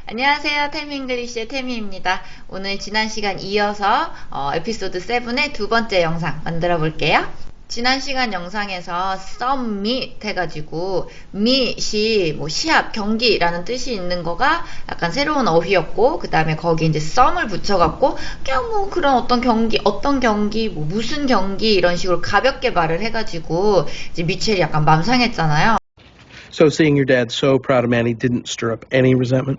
안녕하세요. 템잉글리시의 태미입니다. 오늘 지난 시간 이어서 에피소드 7의 두 번째 영상 만들어 볼게요. 지난 시간 영상에서 some meet 해가지고 meet이 뭐 시합, 경기라는 뜻이 있는 거가 약간 새로운 어휘였고, 그 다음에 거기 이제 some을 붙여갖고 그냥 뭐 그런 어떤 경기, 뭐 무슨 경기 이런 식으로 가볍게 말을 해가지고 이제 미첼이 약간 맘상했잖아요. So seeing your dad so proud of Manny didn't stir up any resentment?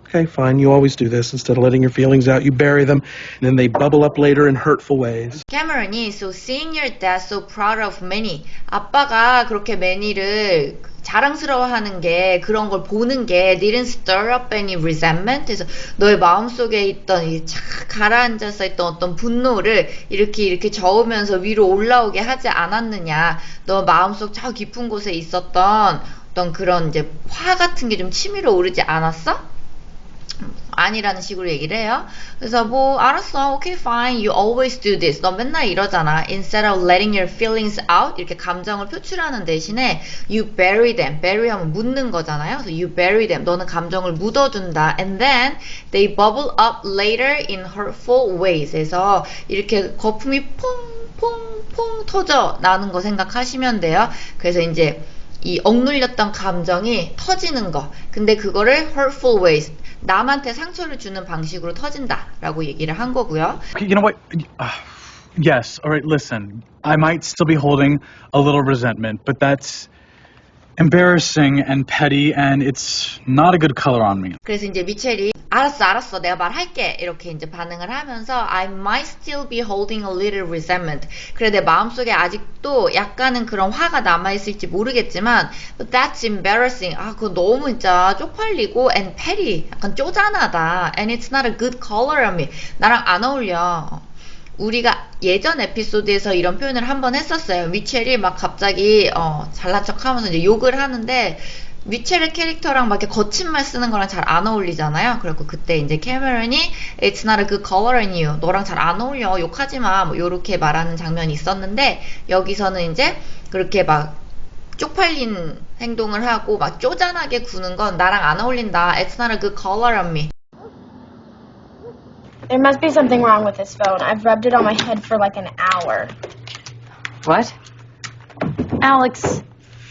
Okay, fine. You always do this. Instead of letting your feelings out, you bury them, and then they bubble up later in hurtful ways. 캐머런이 so seeing your dad so proud of Manny, 아빠가 그렇게 매니를 자랑스러워하는 게, 그런 걸 보는 게 didn't stir up any resentment. 그래서 너의 마음속에 있던 이 착 가라앉아서 있던 어떤 분노를 이렇게 저으면서 위로 올라오게 하지 않았느냐. 너 마음속 저 깊은 곳에 있었던 어떤 그런 이제 화 같은 게 좀 치밀어 오르지 않았어? 아니라는 식으로 얘기를 해요. 그래서 뭐 알았어, okay fine, you always do this. 너 맨날 이러잖아. Instead of letting your feelings out, 이렇게 감정을 표출하는 대신에 you bury them. bury 하면 묻는 거잖아요. 그래서 you bury them. 너는 감정을 묻어둔다. And then they bubble up later in hurtful ways. 그래서 이렇게 거품이 퐁퐁퐁 터져 나는 거 생각하시면 돼요. 그래서 이제 이 억눌렸던 감정이 터지는 거. 근데 그거를 hurtful ways, 남한테 상처를 주는 방식으로 터진다라고 얘기를 한 거고요. You know what? Yes, all right, listen. I might still be holding a little resentment, but that's embarrassing and petty and it's not a good color on me. 그래서 이제 미첼이 알았어, 내가 말할게, 이렇게 이제 반응을 하면서 I might still be holding a little resentment. 그래, 내 마음속에 아직도 약간은 그런 화가 남아있을지 모르겠지만 but that's embarrassing. 그거 너무 진짜 쪽팔리고 and petty, 약간 쪼잔하다. And it's not a good color on me. 나랑 안 어울려. 우리가 예전 에피소드에서 이런 표현을 한번 했었어요. 미첼이 막 갑자기 잘난 척 하면서 이제 욕을 하는데, 미첼의 캐릭터랑 막 이렇게 거친 말 쓰는 거랑 잘 안 어울리잖아요. 그래서 그때 이제 캐머런이 It's not a good color on you. 너랑 잘 안 어울려. 욕하지 마. 뭐 요렇게 말하는 장면이 있었는데, 여기서는 이제 그렇게 막 쪽팔린 행동을 하고 막 쪼잔하게 구는 건 나랑 안 어울린다. It's not a good color on me. There must be something wrong with this phone. I've rubbed it on my head for like an hour. What? Alex,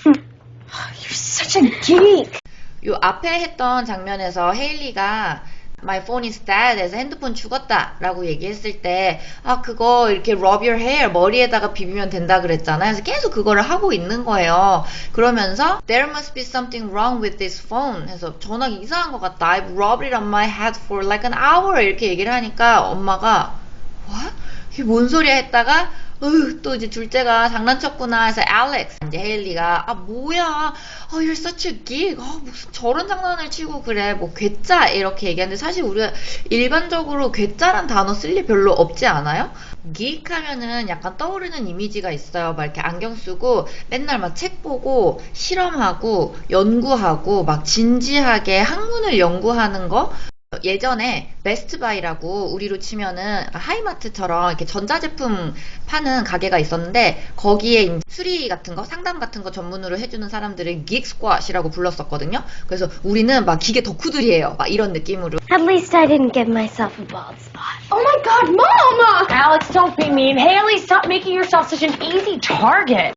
you're such a geek. 요 앞에 했던 장면에서 헤일리가 My phone is dead 해서 핸드폰 죽었다 라고 얘기했을 때 그거 이렇게 rub your hair, 머리에다가 비비면 된다 그랬잖아요. 그래서 계속 그거를 하고 있는 거예요. 그러면서 There must be something wrong with this phone 해서 전화기 이상한 것 같다. I've rubbed it on my head for like an hour 이렇게 얘기를 하니까 엄마가 What? 이게 뭔 소리야 했다가 또 이제 둘째가 장난쳤구나 해서 Alex, 이제 헤일리가 뭐야, you're such a geek, 무슨 저런 장난을 치고 그래, 뭐 괴짜 이렇게 얘기하는데, 사실 우리가 일반적으로 괴짜란 단어 쓸 일 별로 없지 않아요? geek 하면은 약간 떠오르는 이미지가 있어요. 막 이렇게 안경 쓰고 맨날 막 책 보고 실험하고 연구하고 막 진지하게 학문을 연구하는 거. 예전에 베스트바이라고 우리로 치면은 하이마트처럼 이렇게 전자제품 파는 가게가 있었는데, 거기에 수리 같은 거, 상담 같은 거 전문으로 해주는 사람들을 geek squat이라고 불렀었거든요. 그래서 우리는 막 기계 덕후들이에요, 막 이런 느낌으로. At least I didn't give myself a bald spot. Oh my God, Mama! Alex, don't be mean. Haley, stop making yourself such an easy target.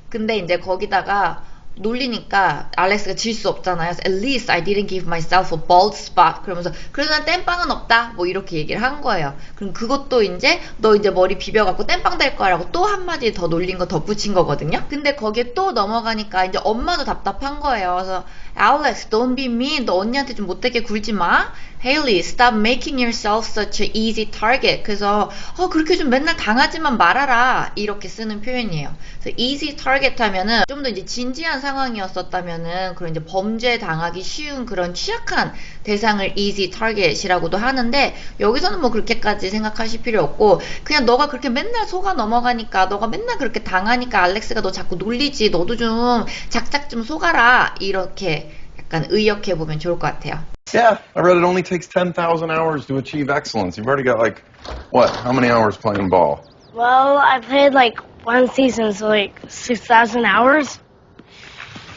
근데 이제 거기다가 놀리니까 알렉스가 질 수 없잖아요. 그래서 At least I didn't give myself a bald spot. 그러면서 그래도 난 땜빵은 없다. 뭐 이렇게 얘기를 한 거예요. 그럼 그것도 이제 너 이제 머리 비벼갖고 땜빵 될 거라고 또 한마디 더 놀린 거 덧붙인 거거든요. 근데 거기에 또 넘어가니까 이제 엄마도 답답한 거예요. 그래서 Alex, don't be mean. 너 언니한테 좀 못되게 굴지 마. Haley, stop making yourself such an easy target. 그래서 그렇게 좀 맨날 당하지만 말아라. 이렇게 쓰는 표현이에요. 그래서 easy target 하면은 좀 더 이제 진지한 상황이었었다면은 그런 이제 범죄 당하기 쉬운 그런 취약한 대상을 easy target이라고도 하는데, 여기서는 뭐 그렇게까지 생각하실 필요 없고, 그냥 너가 그렇게 맨날 속아 넘어가니까, 너가 맨날 그렇게 당하니까 알렉스가 너 자꾸 놀리지. 너도 좀 작작 좀 속아라. 이렇게 약간 의역해 보면 좋을 것 같아요. Yeah, I read it only takes 10,000 hours to achieve excellence. You've already got like, what, how many hours playing ball? Well, I played like one season, so like 6,000 hours.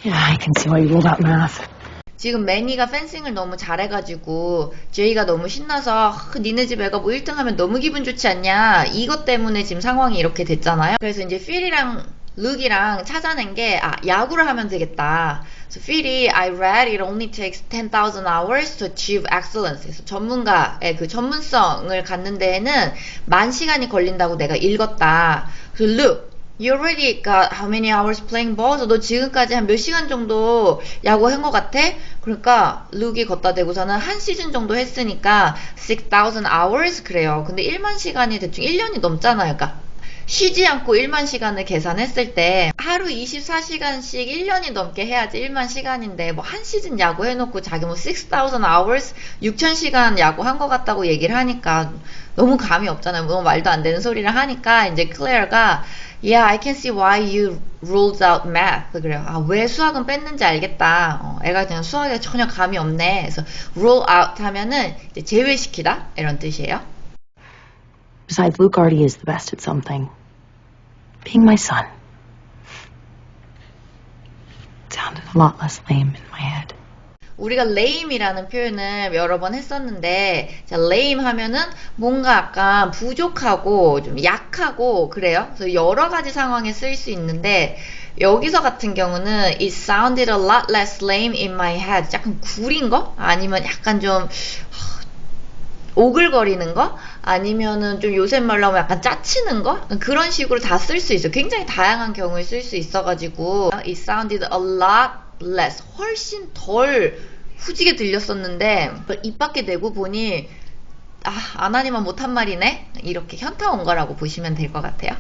Yeah, I can see why you ruled out math. 지금 매니가 펜싱을 너무 잘해가지고 제이가 너무 신나서 니네 집 애가 뭐 1등하면 너무 기분 좋지 않냐 이것 때문에 지금 상황이 이렇게 됐잖아요. 그래서 이제 필이랑 룩이랑 찾아낸 게 야구를 하면 되겠다. So 필이 I read it only takes 10,000 hours to achieve excellence. 그래서 전문가의 그 전문성을 갖는 데에는 10,000시간이 걸린다고 내가 읽었다. 그래서 look You already got how many hours playing ball? 너 지금까지 한 몇 시간 정도 야구 한 것 같아? 그러니까 룩이 걷다 대고서는 한 시즌 정도 했으니까 6,000 hours 그래요. 근데 1만 시간이 대충 1년이 넘잖아요. 그러니까 쉬지 않고 1만 시간을 계산했을 때 하루 24시간씩 1년이 넘게 해야지 1만 시간인데 뭐 한 시즌 야구 해놓고 자기 뭐 6,000 hours 6,000시간 야구 한 것 같다고 얘기를 하니까 너무 감이 없잖아요. 너무 말도 안 되는 소리를 하니까 이제 클레어가 Yeah, I can see why you ruled out math. 그래요. 왜 수학은 뺐는지 알겠다. 애가 그냥 수학에 전혀 감이 없네. 그래서 rule out 하면은 이제 제외시키다 이런 뜻이에요. Besides, Luke already is the best at something. Being my son. It sounded a lot less lame in my head. 우리가 lame이라는 표현을 여러 번 했었는데 자, lame 하면은 뭔가 약간 부족하고 좀 약하고 그래요. 그래서 여러 가지 상황에 쓰일 수 있는데 여기서 같은 경우는 it sounded a lot less lame in my head. 약간 구린 거? 아니면 약간 좀 오글거리는 거? 아니면은 좀 요새 말로 하면 약간 짜치는 거? 그런 식으로 다 쓸 수 있어요. 굉장히 다양한 경우에 쓸 수 있어가지고 it sounded a lot less 훨씬 덜 후지게 들렸었는데 입 밖에 내고 보니 안 하니만 못한 말이네? 이렇게 현타 온 거라고 보시면 될 것 같아요.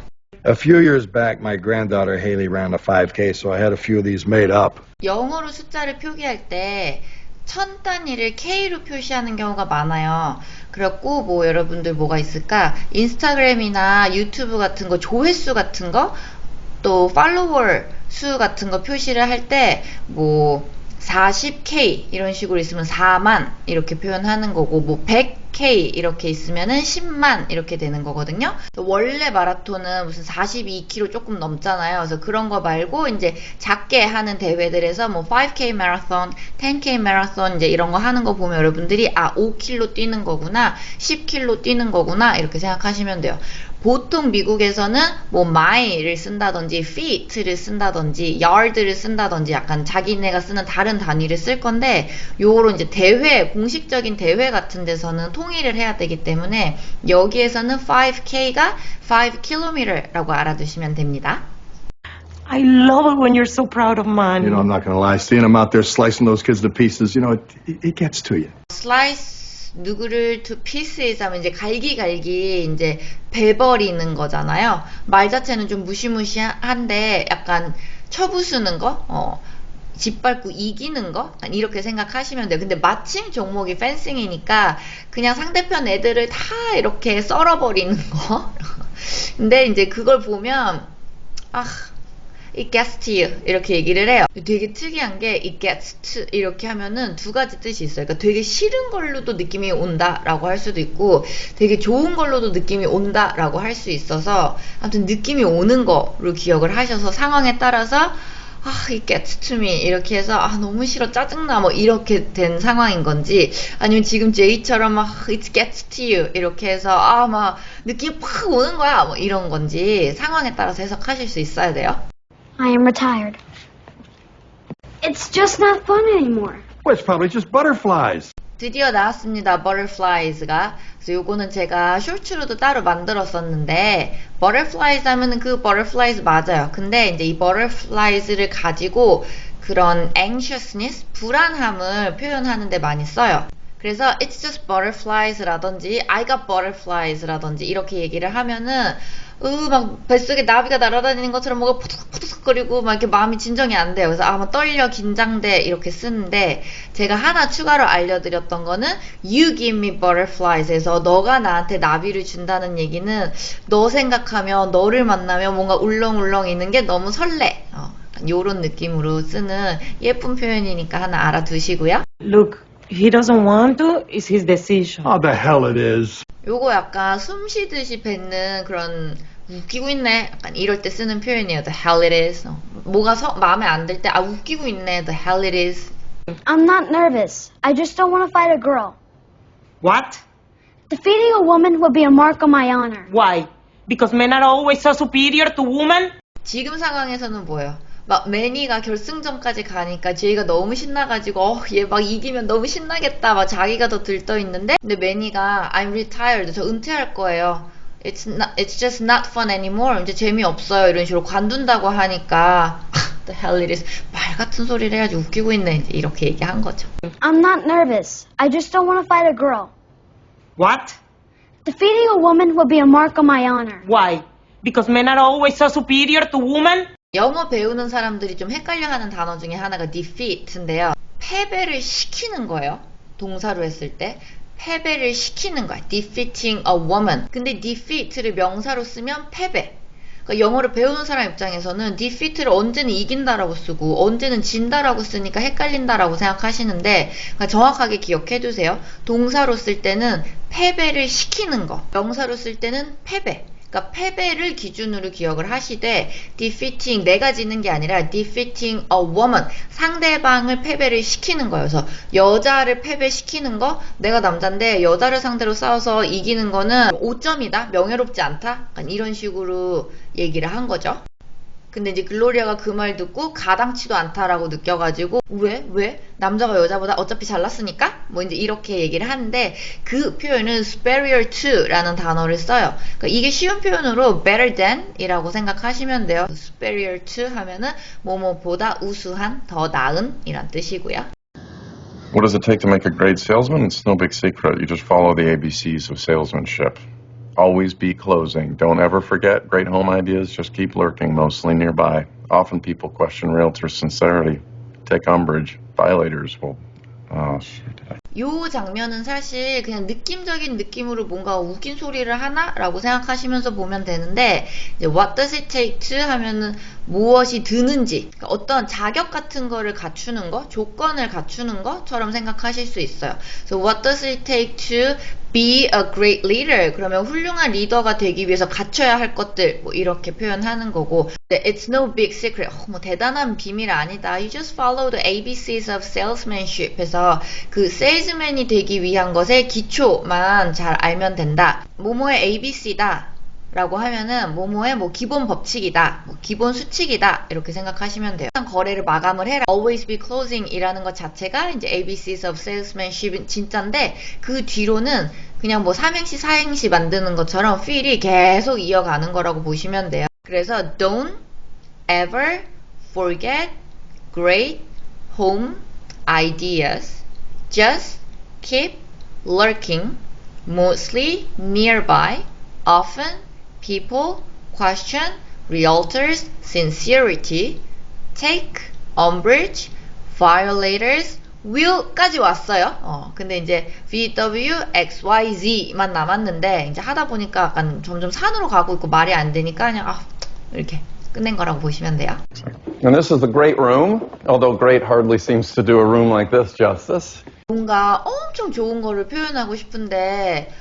A few years back, my granddaughter Haley ran a 5K, so I had a few of these made up. 영어로 숫자를 표기할 때 천 단위를 K로 표시하는 경우가 많아요. 그래갖고 뭐 여러분들 뭐가 있을까? 인스타그램이나 유튜브 같은 거 조회수 같은 거 또 팔로워 수 같은 거 표시를 할 때 뭐 40K 이런 식으로 있으면 4만 이렇게 표현하는 거고 뭐 100K 이렇게 있으면은 10만 이렇게 되는 거거든요. 원래 마라톤은 무슨 42km 조금 넘잖아요. 그래서 그런 거 말고 이제 작게 하는 대회들에서 뭐 5K 마라톤, 10K 마라톤 이제 이런 거 하는 거 보면 여러분들이 5km 뛰는 거구나, 10km 뛰는 거구나 이렇게 생각하시면 돼요. 보통 미국에서는 뭐 mile을 쓴다든지 feet를 쓴다든지 yard를 쓴다든지 약간 자기네가 쓰는 다른 단위를 쓸 건데 요거로 이제 대회 공식적인 대회 같은 데서는 통일을 해야 되기 때문에 여기에서는 5K가 5km라고 알아두시면 됩니다. I love it when you're so proud of man. You know, I'm not going to lie. Seeing them out there slicing those kids to pieces, you know, it gets to you. slice 누구를 to pieces 하면 이제 갈기 이제 베버리는 거잖아요. 말 자체는 좀 무시무시한데 약간 쳐부수는 거, 짓밟고 이기는 거 이렇게 생각하시면 돼요. 근데 마침 종목이 펜싱이니까 그냥 상대편 애들을 다 이렇게 썰어버리는 거. 근데 이제 그걸 보면 it gets to you 이렇게 얘기를 해요. 되게 특이한 게 it gets to 이렇게 하면은 두 가지 뜻이 있어요. 그러니까 되게 싫은 걸로도 느낌이 온다 라고 할 수도 있고 되게 좋은 걸로도 느낌이 온다 라고 할 수 있어서 아무튼 느낌이 오는 거로 기억을 하셔서 상황에 따라서 it gets to me 이렇게 해서 너무 싫어 짜증나 뭐 이렇게 된 상황인 건지 아니면 지금 제이처럼 it gets to you 이렇게 해서 막 느낌이 팍 오는 거야 뭐 이런 건지 상황에 따라서 해석하실 수 있어야 돼요. I am retired. It's just not fun anymore. Well, it's probably just butterflies. 드디어 나왔습니다. butterflies가. 그래서 요거는 제가 쇼츠로도 따로 만들었었는데 butterflies 하면은 그 butterflies 맞아요. 근데 이제 이 butterflies를 가지고 그런 anxiousness, 불안함을 표현하는 데 많이 써요. 그래서 it's just butterflies라든지 I got butterflies라든지 이렇게 얘기를 하면은 막 뱃속에 나비가 날아다니는 것처럼 뭐가 푸득푸득거리고 막 이렇게 마음이 진정이 안 돼요. 그래서 막 떨려 긴장돼 이렇게 쓰는데 제가 하나 추가로 알려드렸던 거는 You give me butterflies 에서 너가 나한테 나비를 준다는 얘기는 너 생각하면 너를 만나면 뭔가 울렁울렁 있는 게 너무 설레. 요런 느낌으로 쓰는 예쁜 표현이니까 하나 알아두시고요. Look, he doesn't want to, it's his decision. How the hell it is. 요거 약간 숨 쉬듯이 뱉는 그런 웃기고 있네. 약간 이럴 때 쓰는 표현이에요. The hell it is. 뭐가 마음에 안 들 때, 아, 웃기고 있네. The hell it is. I'm not nervous. I just don't want to fight a girl. What? Defeating a woman would be a mark on my honor. Why? Because men are always so superior to women? 지금 상황에서는 뭐예요? 막 매니가 결승전까지 가니까 제이가 너무 신나가지고 얘 막 이기면 너무 신나겠다 막 자기가 더 들떠 있는데 근데 매니가 I'm retired 저 은퇴할 거예요. It's just not fun anymore. 이제 재미없어요. 이런 식으로 관둔다고 하니까 The hell it is. 말 같은 소리를 해야지 웃기고 있네. 이제 이렇게 얘기한 거죠. I'm not nervous. I just don't want to fight a girl. What? Defeating a woman would be a mark on my honor. Why? Because men are always so superior to women? 영어 배우는 사람들이 좀 헷갈려하는 단어 중에 하나가 defeat인데요. 패배를 시키는 거예요. 동사로 했을 때. 패배를 시키는 거야. defeating a woman. 근데 defeat를 명사로 쓰면 패배. 그러니까 영어를 배우는 사람 입장에서는 defeat를 언제는 이긴다라고 쓰고 언제는 진다라고 쓰니까 헷갈린다라고 생각하시는데 그러니까 정확하게 기억해 두세요. 동사로 쓸 때는 패배를 시키는 거. 명사로 쓸 때는 패배. 그러니까 패배를 기준으로 기억을 하시되 defeating 내가 지는 게 아니라 defeating a woman 상대방을 패배를 시키는 거여서 여자를 패배시키는 거 내가 남잔데 여자를 상대로 싸워서 이기는 거는 5점이다 명예롭지 않다 약간 이런 식으로 얘기를 한 거죠. 근데 이제 글로리아가 그 말 듣고 가당치도 않다라고 느껴가지고 왜? 남자가 여자보다 어차피 잘났으니까? 뭐 이제 이렇게 얘기를 하는데 그 표현은 superior to 라는 단어를 써요. 그러니까 이게 쉬운 표현으로 better than 이라고 생각하시면 돼요. superior to 하면은 뭐뭐보다 우수한, 더 나은 이란 뜻이고요. What does it take to make a great salesman? It's no big secret. You just follow the ABCs of salesmanship. Always be closing. Don't ever forget. Great home ideas just keep lurking, mostly nearby. Often people question realtors' sincerity. Take umbrage. Violators will... Oh, shit. 요 장면은 사실 그냥 느낌적인 느낌으로 뭔가 웃긴 소리를 하나라고 생각하시면서 보면 되는데 이제 what does it take to 하면은 무엇이 드는지 그러니까 어떤 자격 같은 거를 갖추는 거 조건을 갖추는 것처럼 생각하실 수 있어요. So what does it take to be a great leader? 그러면 훌륭한 리더가 되기 위해서 갖춰야 할 것들 뭐 이렇게 표현하는 거고 It's no big secret. 뭐 대단한 비밀 아니다. You just follow the ABCs of salesmanship 해서 그 세일즈맨이 되기 위한 것의 기초만 잘 알면 된다. 뭐뭐의 ABC다 라고 하면은 뭐뭐의 뭐 기본 법칙이다, 뭐 기본 수칙이다 이렇게 생각하시면 돼요. 거래를 마감을 해라. Always be closing 이라는 것 자체가 이제 ABCs of salesmanship 진짜인데 그 뒤로는 그냥 뭐 삼행시 사행시 만드는 것처럼 feel이 계속 이어가는 거라고 보시면 돼요. 그래서 don't ever forget great home ideas. Just keep lurking, mostly nearby. Often people question realtors' sincerity. Take umbrage, violators will까지 왔어요. 근데 이제 VW, XYZ만 남았는데 이제 하다 보니까 약간 점점 산으로 가고 있고 말이 안 되니까 그냥 이렇게 끝낸 거라고 보시면 돼요. And this is the great room, although great hardly seems to do a room like this justice. 뭔가 엄청 좋은 거를 표현하고 싶은데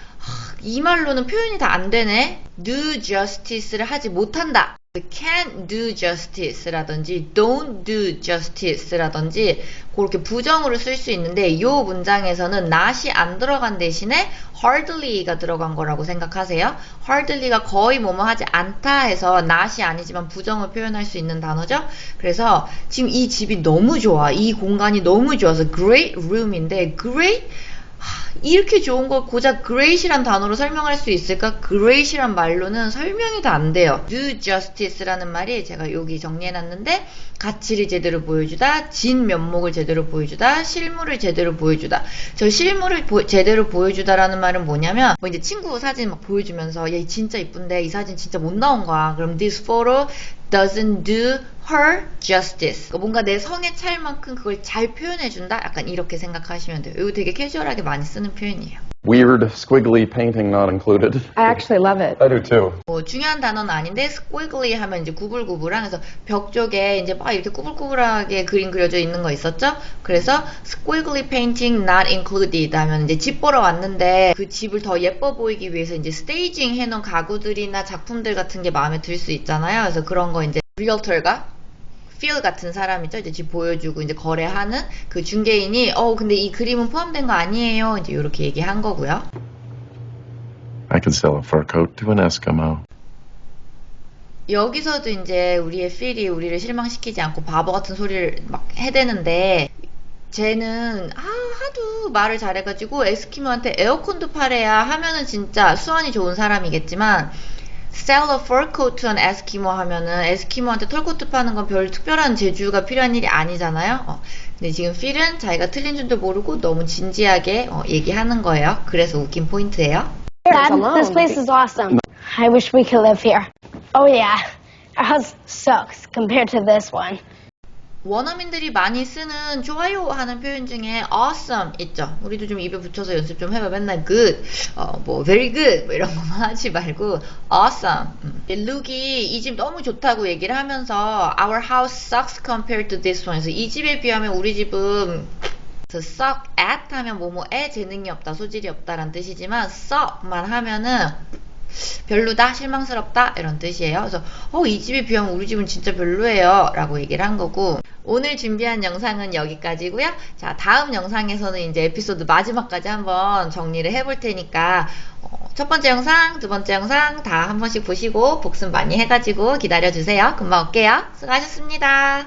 이 말로는 표현이 다 안 되네. do justice를 하지 못한다. can't do justice라든지 don't do justice라든지 그렇게 부정으로 쓸 수 있는데 이 문장에서는 not이 안 들어간 대신에 hardly가 들어간 거라고 생각하세요. hardly가 거의 뭐뭐 하지 않다 해서 not이 아니지만 부정을 표현할 수 있는 단어죠. 그래서 지금 이 집이 너무 좋아. 이 공간이 너무 좋아서 great room인데 great 이렇게 좋은 걸 고작 great이란 단어로 설명할 수 있을까? great이란 말로는 설명이 다 안 돼요. do justice라는 말이 제가 여기 정리해놨는데 가치를 제대로 보여주다, 진 면목을 제대로 보여주다, 실물을 제대로 보여주다. 저 실물을 제대로 보여주다라는 말은 뭐냐면 뭐 이제 친구 사진 막 보여주면서 얘 진짜 이쁜데 이 사진 진짜 못 나온 거야. 그럼 this photo doesn't do her justice. 그러니까 뭔가 내 성에 찰 만큼 그걸 잘 표현해준다? 약간 이렇게 생각하시면 돼요. 이거 되게 캐주얼하게 많이 쓰는 표현이에요. Weird, squiggly painting not included. I actually love it. I do too. 뭐 중요한 단어는 아닌데 squiggly 하면 이제 구불구불한, 그래서 벽 쪽에 이제 막 이렇게 구불구불하게 그림 그려져 있는 거 있었죠? 그래서 squiggly painting not included 하면 이제 집 보러 왔는데 그 집을 더 예뻐 보이기 위해서 이제 스테이징 해놓은 가구들이나 작품들 같은 게 마음에 들 수 있잖아요. 그래서 그런 거 이제 리얼터가 필 같은 사람이죠. 이제 집 보여주고 이제 거래하는 그 중개인이 근데 이 그림은 포함된 거 아니에요. 이제 이렇게 얘기한 거고요. I could sell a fur coat to an Eskimo. 여기서도 이제 우리의 필이 우리를 실망시키지 않고 바보 같은 소리를 막 해대는데 쟤는 하도 말을 잘해가지고 에스키모한테 에어컨도 팔아야 하면은 진짜 수완이 좋은 사람이겠지만 sell a fur coat to an Eskimo 하면은 에스키모한테 털코트 파는 건 별 특별한 재주가 필요한 일이 아니잖아요. 근데 지금 필은 자기가 틀린 줄도 모르고 너무 진지하게 얘기하는 거예요. 그래서 웃긴 포인트예요. Dad, this place is awesome. I wish we could live here. Oh yeah, our house sucks compared to this one. 원어민들이 많이 쓰는 좋아요 하는 표현 중에 awesome 있죠. 우리도 좀 입에 붙여서 연습 좀 해봐. 맨날 good, 뭐 very good 뭐 이런 거만 하지 말고 awesome. 룩이 이 집 너무 좋다고 얘기를 하면서 our house sucks compared to this one. 그래서 이 집에 비하면 우리 집은 suck at 하면 뭐뭐에 재능이 없다, 소질이 없다라는 뜻이지만 suck만 하면은 별로다, 실망스럽다 이런 뜻이에요. 그래서 이 집에 비하면 우리 집은 진짜 별로예요 라고 얘기를 한 거고, 오늘 준비한 영상은 여기까지고요. 자, 다음 영상에서는 이제 에피소드 마지막까지 한번 정리를 해볼 테니까 첫 번째 영상, 두 번째 영상 다 한 번씩 보시고 복습 많이 해가지고 기다려주세요. 금방 올게요. 수고하셨습니다.